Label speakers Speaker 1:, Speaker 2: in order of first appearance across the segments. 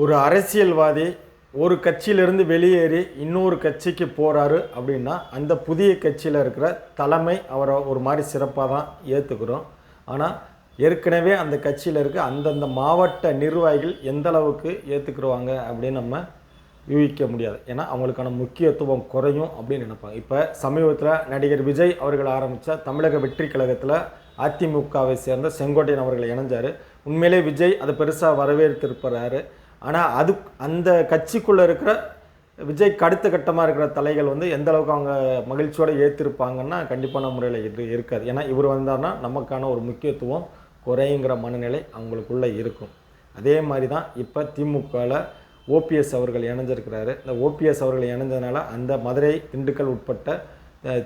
Speaker 1: ஒரு அரசியல்வாதி ஒரு கட்சியிலிருந்து வெளியேறி இன்னொரு கட்சிக்கு போகிறாரு அப்படின்னா அந்த புதிய கட்சியில் இருக்கிற தலைமை அவரை ஒரு மாதிரி சிறப்பாக தான் ஏற்றுக்கிறோம். ஆனால் ஏற்கனவே அந்த கட்சியில் இருக்க அந்தந்த மாவட்ட நிர்வாகிகள் எந்த அளவுக்கு ஏற்றுக்குருவாங்க அப்படின்னு நம்ம யூகிக்க முடியாது. ஏன்னா அவங்களுக்கான முக்கியத்துவம் குறையும் அப்படின்னு நினைப்பாங்க. இப்போ சமீபத்தில் நடிகர் விஜய் அவர்கள் ஆரம்பித்த தமிழக வெற்றி கழகத்தில் அதிமுகவை சேர்ந்த செங்கோட்டையன் அவர்கள் இணைஞ்சார். உண்மையிலே விஜய் அதை பெருசாக வரவேற்றிருப்பாரு. ஆனால் அந்த கட்சிக்குள்ளே இருக்கிற விஜய்க்கு அடுத்த கட்டமாக இருக்கிற தலைகள் எந்த அளவுக்கு அவங்க மகிழ்ச்சியோடு ஏற்றிருப்பாங்கன்னா கண்டிப்பான முறையில் இருக்காது. ஏன்னா இவர் வந்தார்னா நமக்கான ஒரு முக்கியத்துவம் குறைங்கிற மனநிலை அவங்களுக்குள்ளே இருக்கும். அதே மாதிரி தான் இப்போ திமுகவில் ஓபிஎஸ் அவர்கள் இணைஞ்சிருக்கிறாரு. இந்த ஓபிஎஸ் அவர்கள் இணைஞ்சதுனால அந்த மதுரை, திண்டுக்கல் உட்பட்ட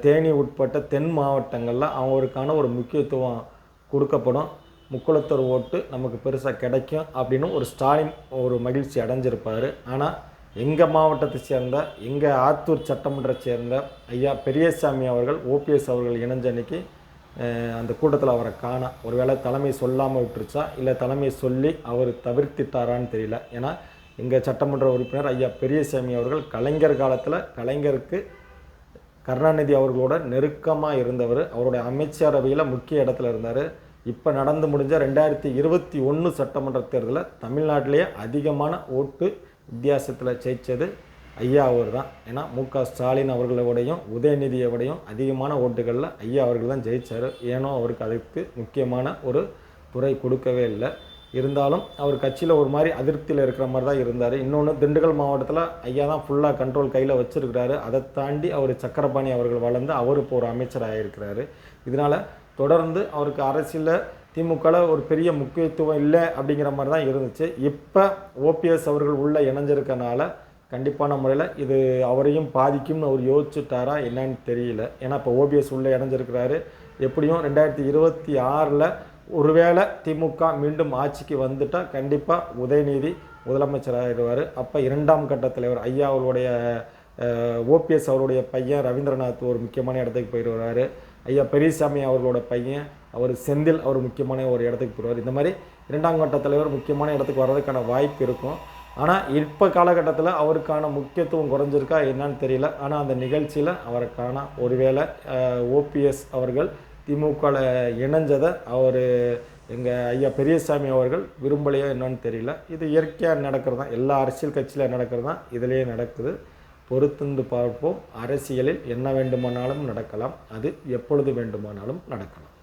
Speaker 1: தேனி உட்பட்ட தென் மாவட்டங்களில் அவங்களுக்கான ஒரு முக்கியத்துவம் கொடுக்கப்படும். முக்குளத்தூர் ஓட்டு நமக்கு பெருசாக கிடைக்கும் அப்படின்னு ஒரு ஸ்டாலின் ஒரு மகிழ்ச்சி அடைஞ்சிருப்பார். ஆனால் எங்கள் மாவட்டத்தை சேர்ந்த எங்கள் ஆத்தூர் சட்டமன்றத்தை சேர்ந்த ஐயா பெரியசாமி அவர்கள் ஓபிஎஸ் அவர்கள் இணைஞ்ச அன்னைக்கு அந்த கூட்டத்தில் அவரை காண ஒருவேளை தலைமை சொல்லாமல் விட்டுருச்சா இல்லை தலைமை சொல்லி அவர் தவிர்த்திட்டாரான்னு தெரியல. ஏன்னா எங்கள் சட்டமன்ற உறுப்பினர் ஐயா பெரியசாமி அவர்கள் கலைஞர் காலத்தில் கலைஞருக்கு கருணாநிதி அவர்களோட நெருக்கமாக இருந்தவர். அவருடைய அமைச்சரவையில் முக்கிய இடத்துல இருந்தார். இப்போ நடந்து முடிஞ்ச 2021 சட்டமன்ற தேர்தலில் தமிழ்நாட்டிலேயே அதிகமான ஓட்டு வித்தியாசத்தில் ஜெயித்தது ஐயா அவர் தான். ஏன்னா ஸ்டாலின் அவர்களோடையும் உதயநிதியோடையும் அதிகமான ஓட்டுகளில் ஐயா அவர்கள் தான் ஜெயித்தார். ஏனோ அவருக்கு அதுக்கு முக்கியமான ஒரு துறை கொடுக்கவே இல்லை. இருந்தாலும் அவர் கட்சியில் ஒரு மாதிரி அதிருப்தியில் இருக்கிற மாதிரி தான் இருந்தார். இன்னொன்று திண்டுக்கல் மாவட்டத்தில் ஐயா தான் ஃபுல்லாக கண்ட்ரோல் கையில் வச்சுருக்கிறாரு. அதை தாண்டி அவர் சக்கரபாணி அவர்கள் வளர்ந்து அவர் இப்போ ஒரு அமைச்சராக இருக்கிறாரு. இதனால் தொடர்ந்து அவருக்கு அரசியலில் திமுகவில் ஒரு பெரிய முக்கியத்துவம் இல்லை அப்படிங்கிற மாதிரி தான் இருந்துச்சு. இப்போ ஓபிஎஸ் அவர்கள் உள்ளே இணைஞ்சிருக்கனால கண்டிப்பான முறையில் இது அவரையும் பாதிக்கும்னு அவர் யோசிச்சுட்டாரா என்னன்னு தெரியல. ஏன்னா இப்போ ஓபிஎஸ் உள்ளே இணைஞ்சிருக்கிறாரு. எப்படியும் 2026 ஒருவேளை திமுக மீண்டும் ஆட்சிக்கு வந்துட்டால் கண்டிப்பாக உதயநிதி முதலமைச்சராகிடுவார். அப்போ 2ஆம் கட்ட தலைவர் ஐயா அவருடைய ஓபிஎஸ் அவருடைய பையன் ரவீந்திரநாத் ஒரு முக்கியமான இடத்துக்கு போயிடுவார். ஐயா பெரியசாமி அவர்களோட பையன் அவர் செந்தில் அவர் முக்கியமான ஒரு இடத்துக்கு போயிடுவார். இந்த மாதிரி 2ஆம் கட்ட தலைவர் முக்கியமான இடத்துக்கு வர்றதுக்கான வாய்ப்பு இருக்கும். ஆனால் இப்போ காலகட்டத்தில் அவருக்கான முக்கியத்துவம் குறைஞ்சிருக்கா என்னன்னு தெரியல. ஆனால் அந்த நிகழ்ச்சியில் அவருக்கான ஒருவேளை ஓபிஎஸ் அவர்கள் திமுகவில் இணைஞ்சதை அவர் எங்கள் ஐயா பெரியசாமி அவர்கள் விரும்பலையோ என்னன்னு தெரியல. இது இயற்கையாக நடக்கிறது தான், எல்லா அரசியல் கட்சியில் நடக்கிறது தான், இதிலேயே நடக்குது. பொறுத்திருந்து பார்ப்போம். அரசியலில் என்ன வேண்டுமானாலும் நடக்கலாம், அது எப்பொழுது வேண்டுமானாலும் நடக்கலாம்.